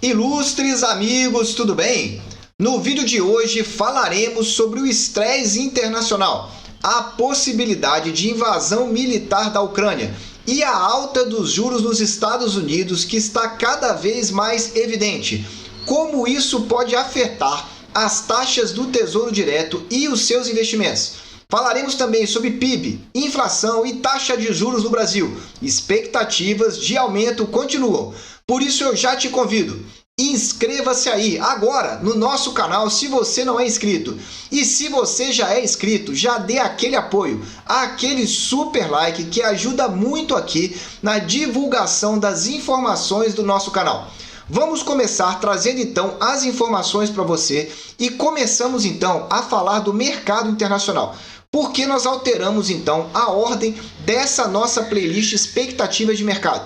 Ilustres amigos, tudo bem? No vídeo de hoje falaremos sobre o estresse internacional, a possibilidade de invasão militar da Ucrânia e a alta dos juros nos Estados Unidos, que está cada vez mais evidente. Como isso pode afetar as taxas do Tesouro Direto e os seus investimentos. Falaremos também sobre PIB, inflação e taxa de juros no Brasil. Expectativas de aumento continuam. Por isso eu já te convido, inscreva-se aí agora no nosso canal se você não é inscrito. E se você já é inscrito, já dê aquele apoio, aquele super like que ajuda muito aqui na divulgação das informações do nosso canal. Vamos começar trazendo então as informações para você e começamos então a falar do mercado internacional. Por que nós alteramos então a ordem dessa nossa playlist Expectativas de Mercado?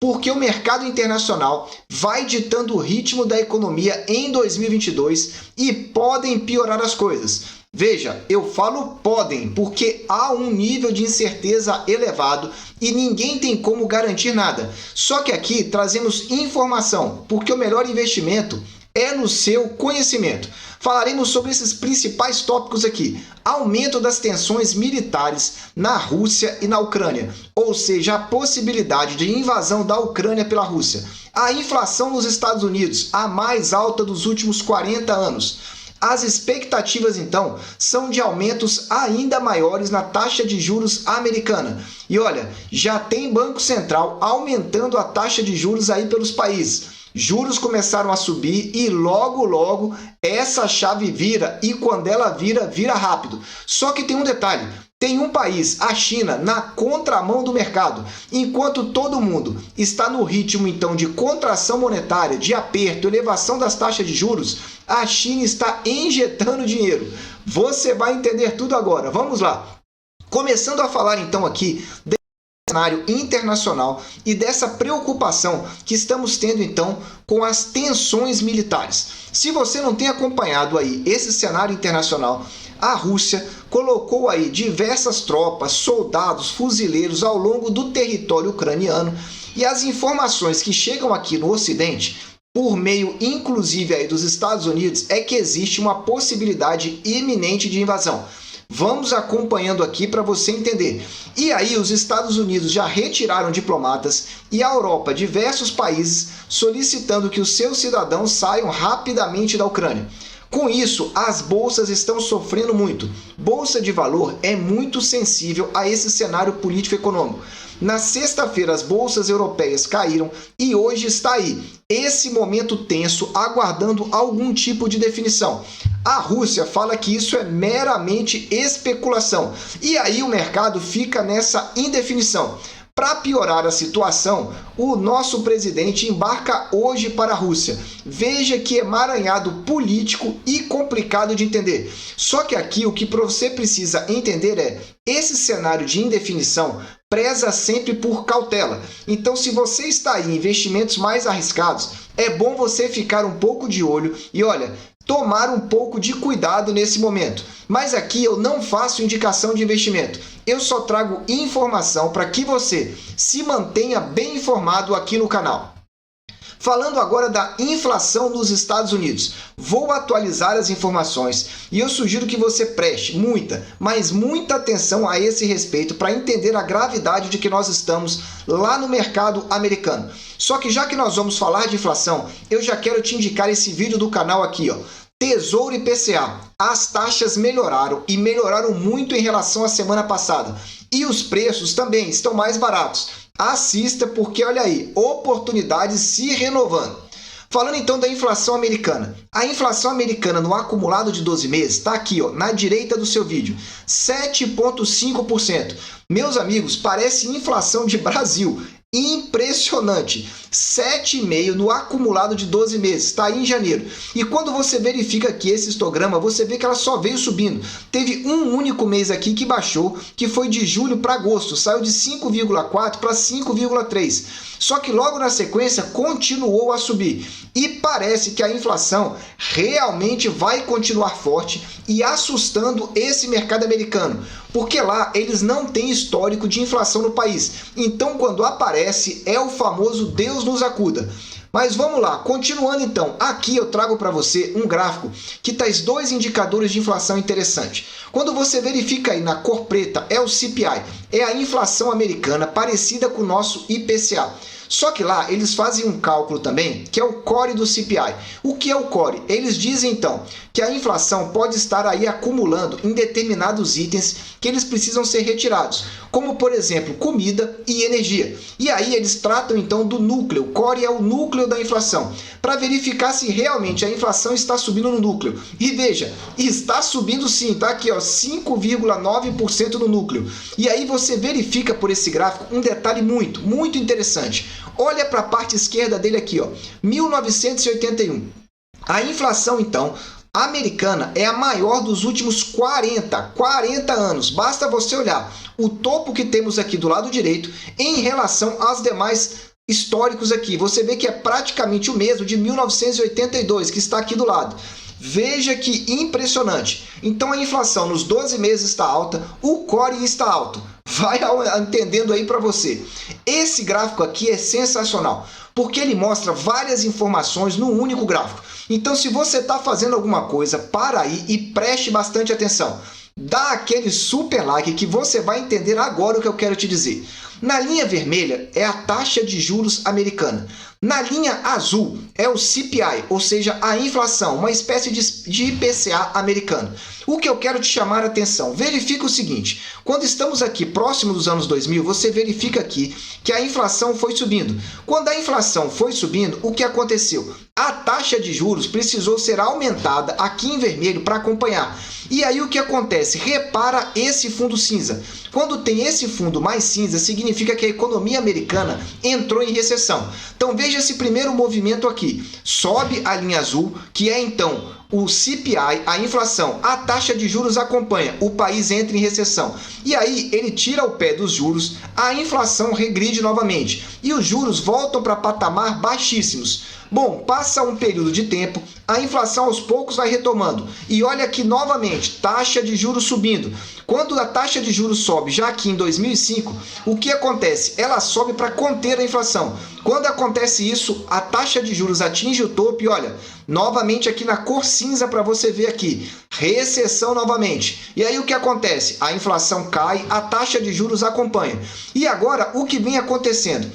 Porque o mercado internacional vai ditando o ritmo da economia em 2022 e podem piorar as coisas. Veja, eu falo podem porque há um nível de incerteza elevado e ninguém tem como garantir nada. Só que aqui trazemos informação, porque o melhor investimento é no seu conhecimento. Falaremos sobre esses principais tópicos aqui. Aumento das tensões militares na Rússia e na Ucrânia, ou seja, a possibilidade de invasão da Ucrânia pela Rússia. A inflação nos Estados Unidos, a mais alta dos últimos 40 anos. As expectativas, então, são de aumentos ainda maiores na taxa de juros americana. E olha, já tem Banco Central aumentando a taxa de juros aí pelos países. Juros começaram a subir e logo essa chave vira, e quando ela vira, vira rápido. Só que tem um detalhe, tem um país, a China, na contramão do mercado. Enquanto todo mundo está no ritmo então de contração monetária, de aperto, elevação das taxas de juros, a China está injetando dinheiro. Você vai entender tudo agora, vamos lá. Começando a falar então aqui cenário internacional e dessa preocupação que estamos tendo então com as tensões militares. Se você não tem acompanhado aí esse cenário internacional, a Rússia colocou aí diversas tropas, soldados, fuzileiros ao longo do território ucraniano, e as informações que chegam aqui no Ocidente, por meio inclusive aí dos Estados Unidos, é que existe uma possibilidade iminente de invasão. Vamos acompanhando aqui para você entender. E aí os Estados Unidos já retiraram diplomatas e a Europa, diversos países, solicitando que os seus cidadãos saiam rapidamente da Ucrânia. Com isso, as bolsas estão sofrendo muito. Bolsa de valor é muito sensível a esse cenário político-econômico. Na sexta-feira, as bolsas europeias caíram e hoje está aí, esse momento tenso, aguardando algum tipo de definição. A Rússia fala que isso é meramente especulação e aí o mercado fica nessa indefinição. Para piorar a situação, o nosso presidente embarca hoje para a Rússia. Veja que emaranhado político e complicado de entender. Só que aqui o que você precisa entender é, esse cenário de indefinição preza sempre por cautela. Então, se você está aí em investimentos mais arriscados, é bom você ficar um pouco de olho e, olha, tomar um pouco de cuidado nesse momento. Mas aqui eu não faço indicação de investimento. Eu só trago informação para que você se mantenha bem informado aqui no canal. Falando agora da inflação nos Estados Unidos, vou atualizar as informações e eu sugiro que você preste muita, mas muita atenção a esse respeito para entender a gravidade de que nós estamos lá no mercado americano. Só que já que nós vamos falar de inflação, eu já quero te indicar esse vídeo do canal aqui, ó. Tesouro IPCA. As taxas melhoraram e melhoraram muito em relação à semana passada. E os preços também estão mais baratos. Assista porque, olha aí, oportunidades se renovando. Falando então da inflação americana. A inflação americana no acumulado de 12 meses está aqui, ó, na direita do seu vídeo, 7,5%. Meus amigos, parece inflação de Brasil. Impressionante, 7,5% no acumulado de 12 meses, está aí em janeiro. E quando você verifica aqui esse histograma, você vê que ela só veio subindo. Teve um único mês aqui que baixou, que foi de julho para agosto, saiu de 5,4 para 5,3. Só que logo na sequência continuou a subir. E parece que a inflação realmente vai continuar forte e assustando esse mercado americano. Porque lá eles não têm histórico de inflação no país. Então quando aparece é o famoso Deus nos acuda. Mas vamos lá, continuando então, aqui eu trago para você um gráfico que traz dois indicadores de inflação interessantes. Quando você verifica aí na cor preta, é o CPI, é a inflação americana parecida com o nosso IPCA. Só que lá eles fazem um cálculo também, que é o core do CPI. O que é o core? Eles dizem então que a inflação pode estar aí acumulando em determinados itens que eles precisam ser retirados, como por exemplo comida e energia. E aí eles tratam então do núcleo, o core é o núcleo da inflação, para verificar se realmente a inflação está subindo no núcleo. E veja, está subindo sim, tá aqui ó, 5,9% no núcleo. E aí você verifica por esse gráfico um detalhe muito interessante. Olha para a parte esquerda dele aqui, ó, 1981. A inflação, então, americana é a maior dos últimos 40 anos. Basta você olhar o topo que temos aqui do lado direito em relação aos demais históricos aqui. Você vê que é praticamente o mesmo de 1982, que está aqui do lado. Veja que impressionante. Então a inflação nos 12 meses está alta, o core está alto. Vai entendendo aí para você. Esse gráfico aqui é sensacional, porque ele mostra várias informações no único gráfico. Então se você está fazendo alguma coisa, para aí e preste bastante atenção. Dá aquele super like que você vai entender agora o que eu quero te dizer. Na linha vermelha é a taxa de juros americana. Na linha azul é o CPI, ou seja, a inflação, uma espécie de IPCA americano. O que eu quero te chamar a atenção, verifica o seguinte, quando estamos aqui próximo dos anos 2000, você verifica aqui que a inflação foi subindo. Quando a inflação foi subindo, o que aconteceu? A taxa de juros precisou ser aumentada aqui em vermelho para acompanhar. E aí o que acontece? Repara esse fundo cinza. Quando tem esse fundo mais cinza, significa que a economia americana entrou em recessão. Então veja esse primeiro movimento aqui. Sobe a linha azul, que é então o CPI, a inflação, a taxa de juros acompanha, o país entra em recessão. E aí ele tira o pé dos juros, a inflação regride novamente e os juros voltam para patamar baixíssimos. Bom, passa um período de tempo, a inflação aos poucos vai retomando. E olha aqui novamente, taxa de juros subindo. Quando a taxa de juros sobe, já aqui em 2005, o que acontece? Ela sobe para conter a inflação. Quando acontece isso, a taxa de juros atinge o topo e olha, novamente aqui na cor cinza para você ver aqui, recessão novamente. E aí o que acontece? A inflação cai, a taxa de juros acompanha. E agora o que vem acontecendo?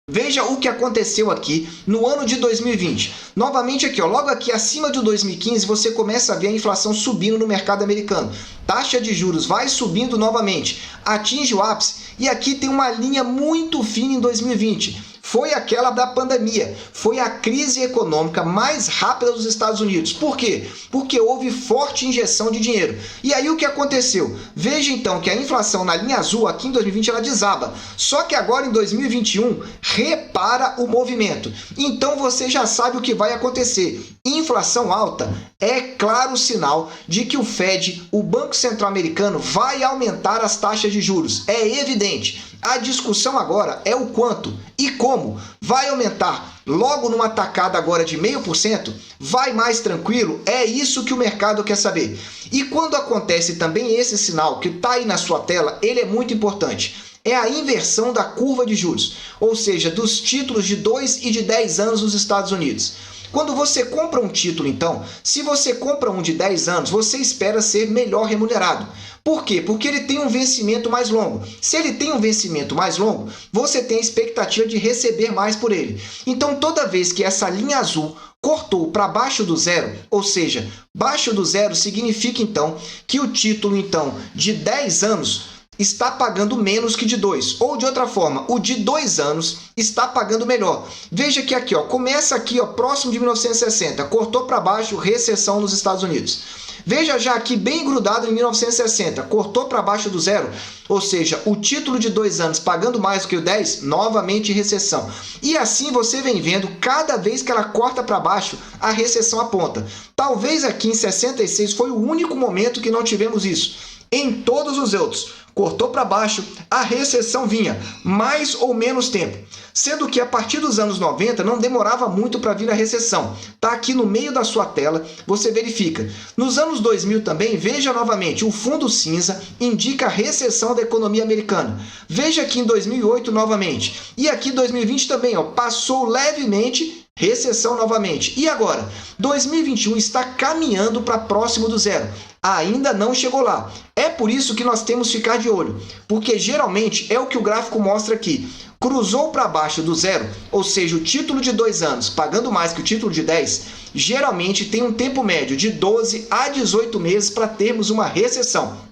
Veja o que aconteceu aqui no ano de 2020. Novamente aqui, ó, logo aqui acima de 2015, você começa a ver a inflação subindo no mercado americano. Taxa de juros vai subindo novamente, atinge o ápice e aqui tem uma linha muito fina em 2020. Foi aquela da pandemia, foi a crise econômica mais rápida dos Estados Unidos. Por quê? Porque houve forte injeção de dinheiro. E aí o que aconteceu? Veja então que a inflação na linha azul aqui em 2020 ela desaba. Só que agora em 2021, repara o movimento. Então você já sabe o que vai acontecer. Inflação alta é claro sinal de que o Fed, o Banco Central Americano, vai aumentar as taxas de juros. É evidente. A discussão agora é o quanto e como. Vai aumentar logo numa tacada agora de 0,5%? Vai mais tranquilo? É isso que o mercado quer saber. E quando acontece também esse sinal que está aí na sua tela, ele é muito importante. É a inversão da curva de juros, ou seja, dos títulos de 2 e de 10 anos nos Estados Unidos. Quando você compra um título, então, se você compra um de 10 anos, você espera ser melhor remunerado. Por quê? Porque ele tem um vencimento mais longo. Se ele tem um vencimento mais longo, você tem a expectativa de receber mais por ele. Então, toda vez que essa linha azul cortou para baixo do zero, ou seja, baixo do zero significa, então, que o título, então, de 10 anos está pagando menos que de 2. Ou de outra forma, o de 2 anos está pagando melhor. Veja que aqui, ó, começa aqui, ó, próximo de 1960, cortou para baixo, recessão nos Estados Unidos. Veja já aqui bem grudado em 1960, cortou para baixo do zero, ou seja, o título de 2 anos pagando mais do que o 10, novamente recessão. E assim você vem vendo, cada vez que ela corta para baixo, a recessão aponta. Talvez aqui em 66 foi o único momento que não tivemos isso. Em todos os outros, cortou para baixo, a recessão vinha, mais ou menos tempo. Sendo que a partir dos anos 90 não demorava muito para vir a recessão. Está aqui no meio da sua tela, você verifica. Nos anos 2000 também, veja novamente, o fundo cinza indica a recessão da economia americana. Veja aqui em 2008 novamente. E aqui em 2020 também, ó, passou levemente recessão novamente. E agora? 2021 está caminhando para próximo do zero. Ainda não chegou lá. É por isso que nós temos que ficar de olho, porque geralmente é o que o gráfico mostra aqui. Cruzou para baixo do zero, ou seja, o título de 2 anos pagando mais que o título de 10, geralmente tem um tempo médio de 12 a 18 meses para termos uma recessão.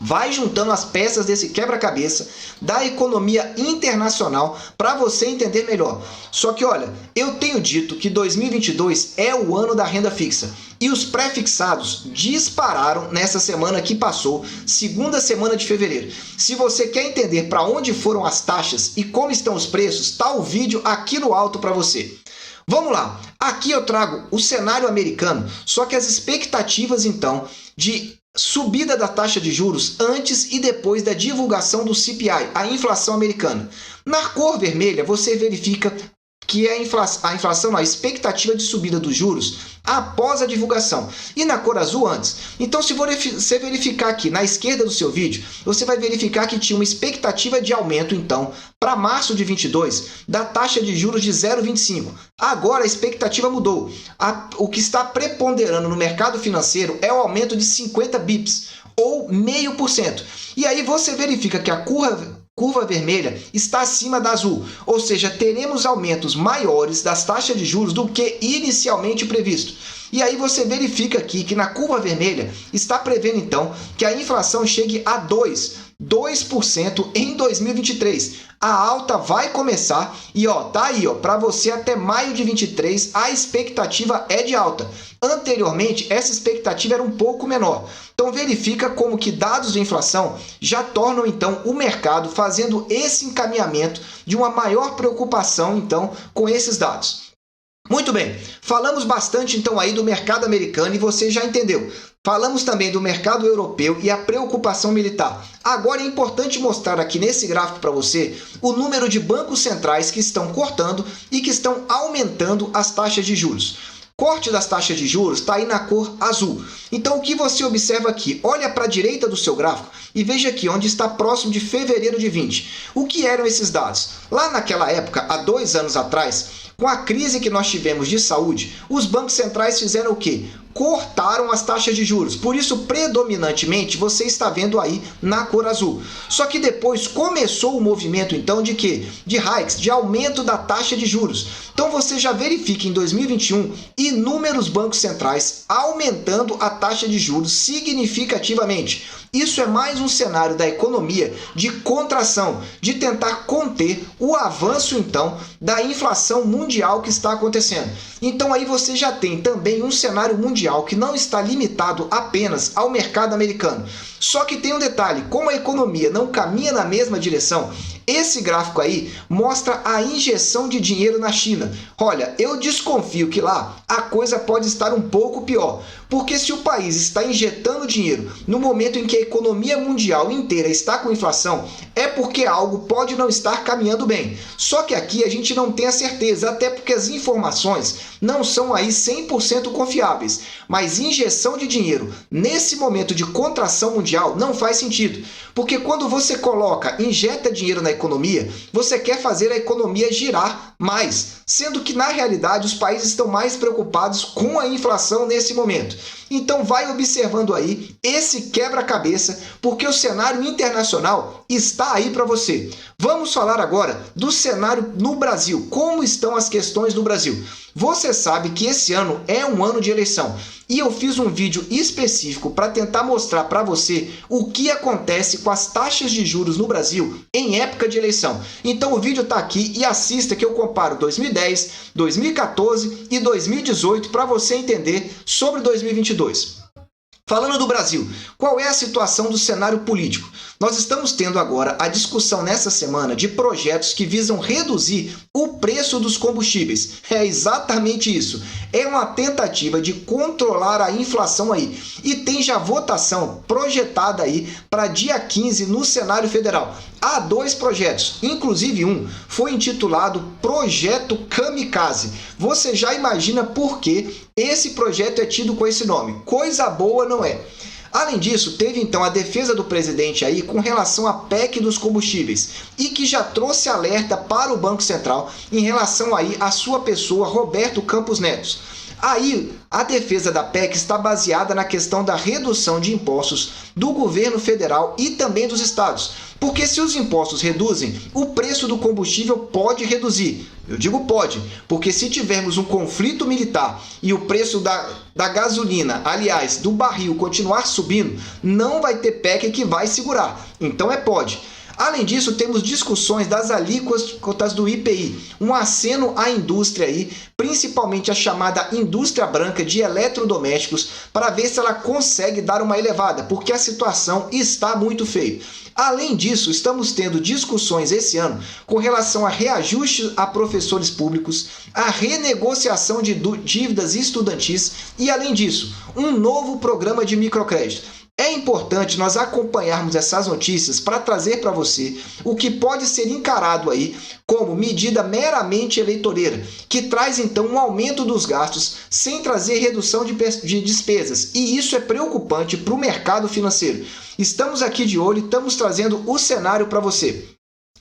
Vai juntando as peças desse quebra-cabeça da economia internacional para você entender melhor. Só que olha, eu tenho dito que 2022 é o ano da renda fixa e os pré-fixados dispararam nessa semana que passou, segunda semana de fevereiro. Se você quer entender para onde foram as taxas e como estão os preços, está o vídeo aqui no alto para você. Vamos lá, aqui eu trago o cenário americano, só que as expectativas então de subida da taxa de juros antes e depois da divulgação do CPI, a inflação americana. Na cor vermelha, você verifica que é a expectativa de subida dos juros após a divulgação. E na cor azul, antes. Então, se você verificar aqui na esquerda do seu vídeo, você vai verificar que tinha uma expectativa de aumento, então, para março de 22, da taxa de juros de 0,25. Agora, a expectativa mudou. O que está preponderando no mercado financeiro é o aumento de 50 bips, ou 0,5%. E aí você verifica que a curva vermelha está acima da azul, ou seja, teremos aumentos maiores das taxas de juros do que inicialmente previsto. E aí você verifica aqui que na curva vermelha está prevendo então que a inflação chegue a 2% em 2023. A alta vai começar e tá aí, para você até maio de 23 a expectativa é de alta. Anteriormente, essa expectativa era um pouco menor. Então verifica como que dados de inflação já tornam então o mercado fazendo esse encaminhamento de uma maior preocupação então com esses dados. Muito bem, falamos bastante então aí do mercado americano e você já entendeu. Falamos também do mercado europeu e a preocupação militar. Agora é importante mostrar aqui nesse gráfico para você o número de bancos centrais que estão cortando e que estão aumentando as taxas de juros. Corte das taxas de juros está aí na cor azul. Então, o que você observa aqui? Olha para a direita do seu gráfico e veja aqui onde está próximo de fevereiro de 20. O que eram esses dados? Lá naquela época, há 2 anos atrás, com a crise que nós tivemos de saúde, os bancos centrais fizeram o quê? Cortaram as taxas de juros. Por isso, predominantemente, você está vendo aí na cor azul. Só que depois começou o movimento, então, de quê? De hikes, de aumento da taxa de juros. Então, você já verifica em 2021 inúmeros bancos centrais aumentando a taxa de juros significativamente. Isso é mais um cenário da economia de contração, de tentar conter o avanço, então, da inflação mundial que está acontecendo. Então, aí você já tem também um cenário mundial que não está limitado apenas ao mercado americano. Só que tem um detalhe, como a economia não caminha na mesma direção, esse gráfico aí mostra a injeção de dinheiro na China. Olha, eu desconfio que lá a coisa pode estar um pouco pior, porque se o país está injetando dinheiro no momento em que a economia mundial inteira está com inflação, é porque algo pode não estar caminhando bem. Só que aqui a gente não tem a certeza, até porque as informações não são aí 100% confiáveis. Mas injeção de dinheiro nesse momento de contração mundial não faz sentido, porque quando você injeta dinheiro na economia, você quer fazer a economia girar mais, sendo que na realidade os países estão mais preocupados com a inflação nesse momento. Então vai observando aí esse quebra-cabeça, porque o cenário internacional está aí para você. Vamos falar agora do cenário no Brasil. Como estão as questões no Brasil? Você sabe que esse ano é um ano de eleição e eu fiz um vídeo específico para tentar mostrar para você o que acontece com as taxas de juros no Brasil em época de eleição. Então o vídeo está aqui e assista que eu comparo 2010, 2014 e 2018 para você entender sobre 2022. Falando do Brasil, qual é a situação do cenário político? Nós estamos tendo agora a discussão nessa semana de projetos que visam reduzir o preço dos combustíveis. É exatamente isso. É uma tentativa de controlar a inflação aí. E tem já votação projetada aí para dia 15 no cenário federal. Há 2 projetos, inclusive um foi intitulado Projeto Kamikaze. Você já imagina por que esse projeto é tido com esse nome. Coisa boa não é. Além disso, teve então a defesa do presidente aí com relação à PEC dos combustíveis e que já trouxe alerta para o Banco Central em relação aí à sua pessoa, Roberto Campos Neto. Aí, a defesa da PEC está baseada na questão da redução de impostos do governo federal e também dos estados. Porque se os impostos reduzem, o preço do combustível pode reduzir. Eu digo pode, porque se tivermos um conflito militar e o preço da gasolina, aliás, do barril, continuar subindo, não vai ter PEC que vai segurar. Então pode. Além disso, temos discussões das alíquotas do IPI, um aceno à indústria aí, principalmente a chamada indústria branca de eletrodomésticos, para ver se ela consegue dar uma elevada, porque a situação está muito feia. Além disso, estamos tendo discussões esse ano com relação a reajuste a professores públicos, a renegociação de dívidas estudantis e, além disso, um novo programa de microcrédito. É importante nós acompanharmos essas notícias para trazer para você o que pode ser encarado aí como medida meramente eleitoreira, que traz então um aumento dos gastos sem trazer redução de despesas. E isso é preocupante para o mercado financeiro. Estamos aqui de olho e estamos trazendo o cenário para você.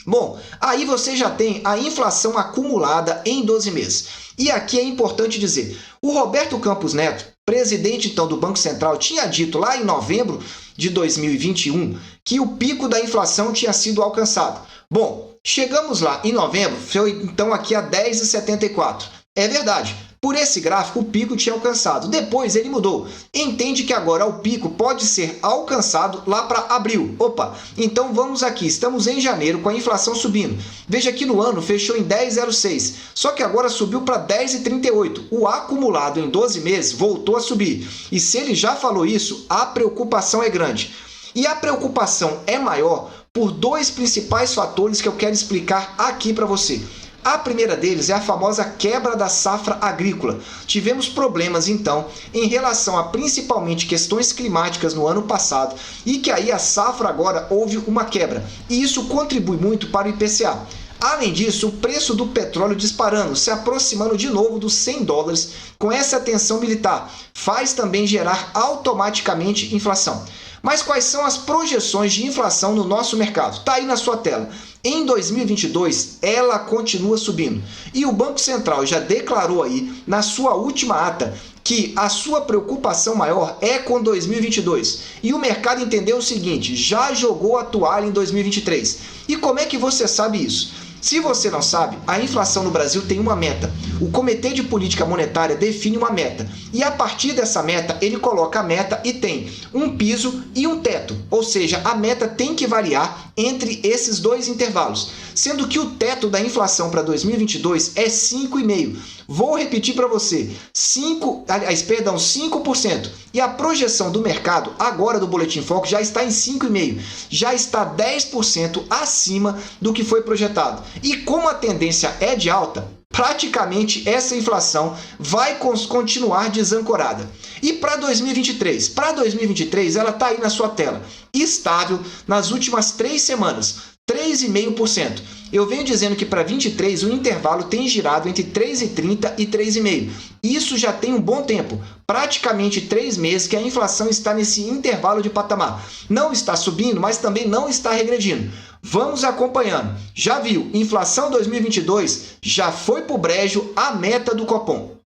Bom, aí você já tem a inflação acumulada em 12 meses. E aqui é importante dizer, o Roberto Campos Neto, presidente então do Banco Central, tinha dito lá em novembro de 2021 que o pico da inflação tinha sido alcançado. Bom, chegamos lá em novembro, foi então aqui a 10,74. É verdade. Por esse gráfico, o pico tinha alcançado. Depois ele mudou. Entende que agora o pico pode ser alcançado lá para abril. Opa, então vamos aqui. Estamos em janeiro com a inflação subindo. Veja que no ano fechou em 10,06. Só que agora subiu para 10,38. O acumulado em 12 meses voltou a subir. E se ele já falou isso, a preocupação é grande. E a preocupação é maior por dois principais fatores que eu quero explicar aqui para você. A primeira deles é a famosa quebra da safra agrícola. Tivemos problemas, então, em relação a principalmente questões climáticas no ano passado e que aí a safra agora houve uma quebra. E isso contribui muito para o IPCA. Além disso, o preço do petróleo disparando, se aproximando de novo dos $100 com essa tensão militar, faz também gerar automaticamente inflação. Mas quais são as projeções de inflação no nosso mercado? Está aí na sua tela. Em 2022, ela continua subindo. E o Banco Central já declarou aí, na sua última ata, que a sua preocupação maior é com 2022. E o mercado entendeu o seguinte, já jogou a toalha em 2023. E como é que você sabe isso? Se você não sabe, a inflação no Brasil tem uma meta. O Comitê de Política Monetária define uma meta. E a partir dessa meta, ele coloca a meta e tem um piso e um teto. Ou seja, a meta tem que variar entre esses dois intervalos. Sendo que o teto da inflação para 2022 é 5,5%. Vou repetir para você, 5%. E a projeção do mercado, agora do Boletim Focus, já está em 5,5%. Já está 10% acima do que foi projetado. E como a tendência é de alta, praticamente essa inflação vai continuar desancorada. E para 2023? Para 2023, ela está aí na sua tela, estável nas últimas 3 semanas, 3,5%. Eu venho dizendo que para 23 o intervalo tem girado entre 3,30 e 3,5. Isso já tem um bom tempo, praticamente 3 meses que a inflação está nesse intervalo de patamar. Não está subindo, mas também não está regredindo. Vamos acompanhando. Já viu, inflação 2022 já foi para o brejo a meta do Copom.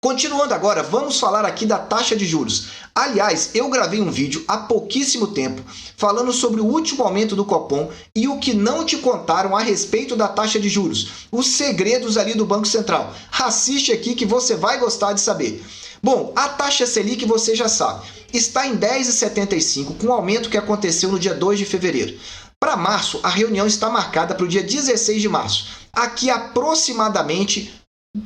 Continuando agora, vamos falar aqui da taxa de juros. Aliás, eu gravei um vídeo há pouquíssimo tempo falando sobre o último aumento do Copom e o que não te contaram a respeito da taxa de juros. Os segredos ali do Banco Central. Assiste aqui que você vai gostar de saber. Bom, a taxa Selic você já sabe. Está em 10,75 com o aumento que aconteceu no dia 2 de fevereiro. Para março, a reunião está marcada para o dia 16 de março. Aqui aproximadamente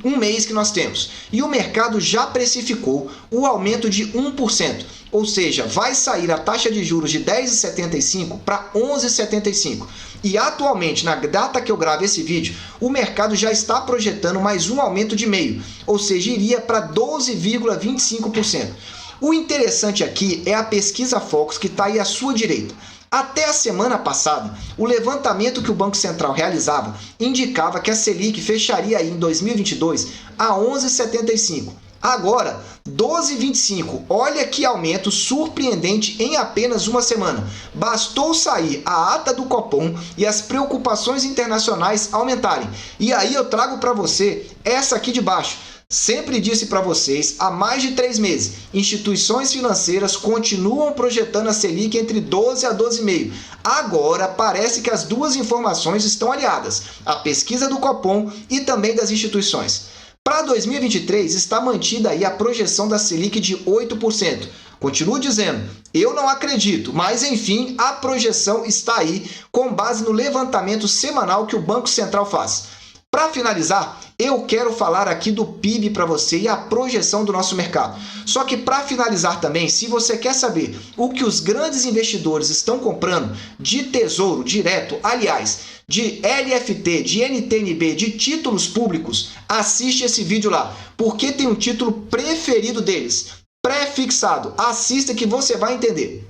um mês que nós temos. E o mercado já precificou o aumento de 1%. Ou seja, vai sair a taxa de juros de 10,75 para 11,75. E atualmente, na data que eu gravo esse vídeo, o mercado já está projetando mais um aumento de meio. Ou seja, iria para 12,25%. O interessante aqui é a pesquisa Focus que está aí à sua direita. Até a semana passada, o levantamento que o Banco Central realizava indicava que a Selic fecharia aí em 2022 a 11,75. Agora, 12,25. Olha que aumento surpreendente em apenas uma semana. Bastou sair a ata do Copom e as preocupações internacionais aumentarem. E aí eu trago para você essa aqui de baixo. Sempre disse para vocês, há mais de 3 meses, instituições financeiras continuam projetando a Selic entre 12 a 12,5. Agora, parece que as duas informações estão aliadas, a pesquisa do Copom e também das instituições. Para 2023, está mantida aí a projeção da Selic de 8%. Continuo dizendo, eu não acredito, mas enfim, a projeção está aí com base no levantamento semanal que o Banco Central faz. Para finalizar, eu quero falar aqui do PIB para você e a projeção do nosso mercado. Só que para finalizar também, se você quer saber o que os grandes investidores estão comprando de tesouro direto, aliás, de LFT, de NTNB, de títulos públicos, assiste esse vídeo lá, porque tem um título preferido deles, pré-fixado. Assista que você vai entender.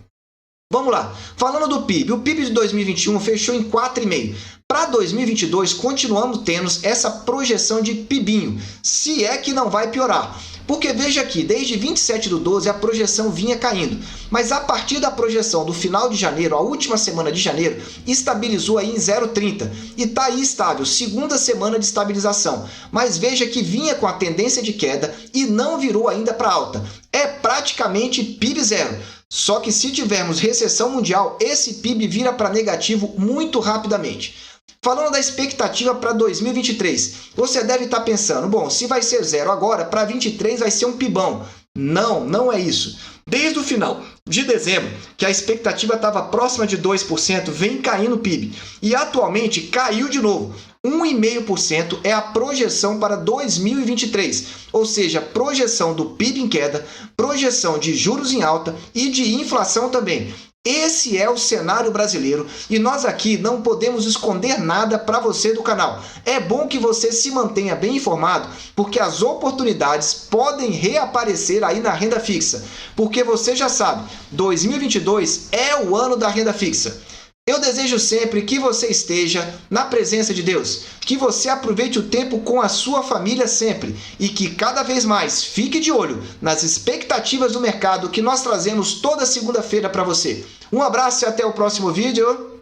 Vamos lá, falando do PIB, o PIB de 2021 fechou em 4,5%. Para 2022, continuamos tendo essa projeção de PIBinho, se é que não vai piorar. Porque veja aqui, desde 27/12 a projeção vinha caindo, mas a partir da projeção do final de janeiro, a última semana de janeiro, estabilizou aí em 0,30 e está aí estável, segunda semana de estabilização. Mas veja que vinha com a tendência de queda e não virou ainda para alta. É praticamente PIB zero. Só que se tivermos recessão mundial, esse PIB vira para negativo muito rapidamente. Falando da expectativa para 2023, você deve estar pensando, bom, se vai ser zero agora, para 2023 vai ser um PIBão. Não, não é isso. Desde o final de dezembro, que a expectativa estava próxima de 2%, vem caindo o PIB. E atualmente caiu de novo. 1,5% é a projeção para 2023, ou seja, projeção do PIB em queda, projeção de juros em alta e de inflação também. Esse é o cenário brasileiro e nós aqui não podemos esconder nada para você do canal. É bom que você se mantenha bem informado, porque as oportunidades podem reaparecer aí na renda fixa. Porque você já sabe, 2022 é o ano da renda fixa. Eu desejo sempre que você esteja na presença de Deus, que você aproveite o tempo com a sua família sempre e que cada vez mais fique de olho nas expectativas do mercado que nós trazemos toda segunda-feira para você. Um abraço e até o próximo vídeo.